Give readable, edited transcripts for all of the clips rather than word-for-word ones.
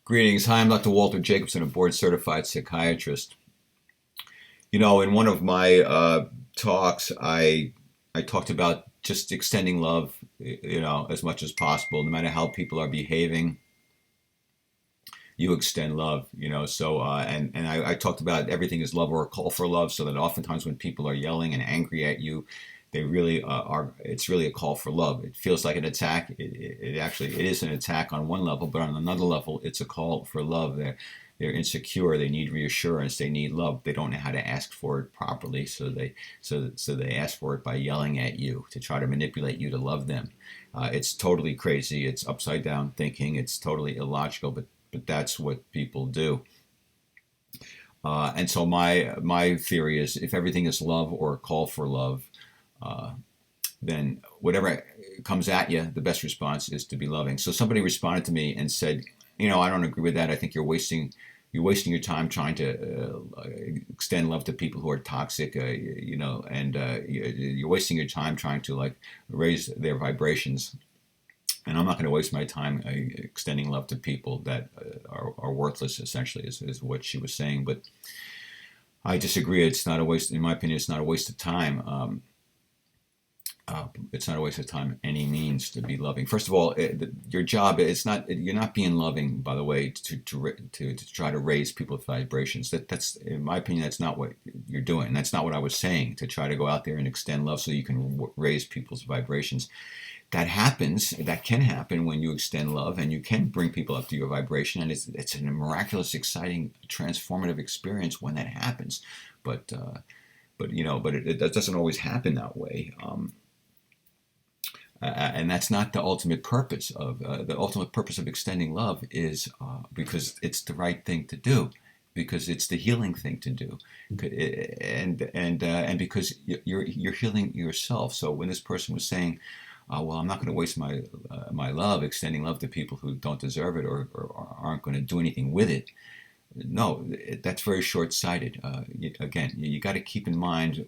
Greetings. Hi, I'm Dr. Walter Jacobson, a board certified psychiatrist. In one of my talks, I talked about just extending love, as much as possible. No matter how people are behaving, you extend love, So, and I talked about everything is love or a call for love, so that oftentimes when people are yelling and angry at you, they really are. It's really a call for love. It feels like an attack. It actually it is an attack on one level, but on another level, it's a call for love. They're insecure. They need reassurance. They need love. They don't know how to ask for it properly, so they ask for it by yelling at you to try to manipulate you to love them. It's totally crazy. It's upside down thinking. It's totally illogical, but that's what people do. And so my theory is, if everything is love or a call for love, uh, then whatever comes at you, the best response is to be loving. So somebody responded to me and said, I don't agree with that. I think you're wasting your time trying to extend love to people who are toxic, and you're wasting your time trying to like raise their vibrations. And I'm not going to waste my time extending love to people that are worthless. Essentially, is what she was saying. But I disagree. It's not a waste. In my opinion, it's not a waste of time. It's not a waste of time any means to be loving. First of all, your job is not. You're not being loving, by the way, to try to raise people's vibrations. That's in my opinion, that's not what you're doing. That's not what I was saying. To try to go out there and extend love so you can raise people's vibrations. That can happen when you extend love, and you can bring people up to your vibration, and it's a miraculous, exciting, transformative experience when that happens. But it doesn't always happen that way. And that's not the ultimate purpose of extending love is because it's the right thing to do, because it's the healing thing to do, and because you're healing yourself. So when this person was saying, well, I'm not going to waste my love extending love to people who don't deserve it, or aren't going to do anything with it. No, that's very short-sighted. Again, you got to keep in mind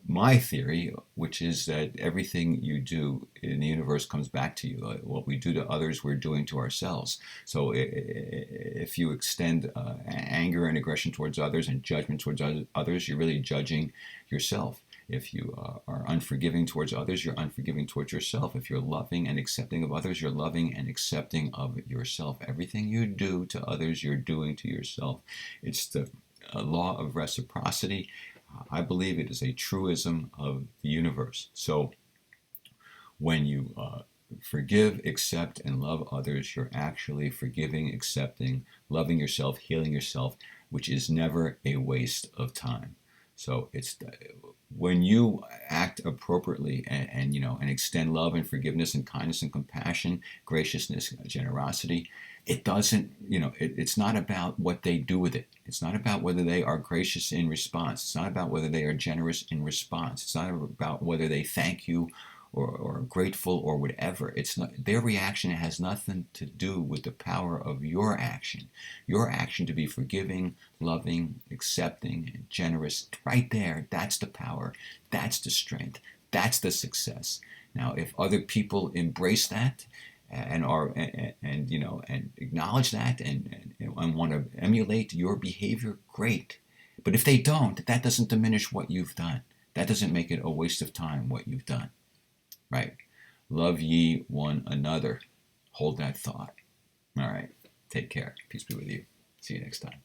my theory, which is that everything you do in the universe comes back to you. What we do to others, we're doing to ourselves. So if you extend anger and aggression towards others and judgment towards others, you're really judging yourself. If you are unforgiving towards others, you're unforgiving towards yourself. If you're loving and accepting of others, you're loving and accepting of yourself. Everything you do to others, you're doing to yourself. It's the law of reciprocity. I believe it is a truism of the universe. So when you forgive, accept, and love others, you're actually forgiving, accepting, loving yourself, healing yourself, which is never a waste of time. So it's when you act appropriately and extend love and forgiveness and kindness and compassion, graciousness, generosity, it doesn't, it's not about what they do with it. It's not about whether they are gracious in response. It's not about whether they are generous in response. It's not about whether they thank you or grateful or whatever. It's not, their reaction has nothing to do with the power of your action. Your action to be forgiving, loving, accepting, and generous, right there, that's the power, that's the strength, that's the success. Now, if other people embrace that and acknowledge that and want to emulate your behavior, great. But if they don't, that doesn't diminish what you've done. That doesn't make it a waste of time what you've done. Right? Love ye one another. Hold that thought. All right. Take care. Peace be with you. See you next time.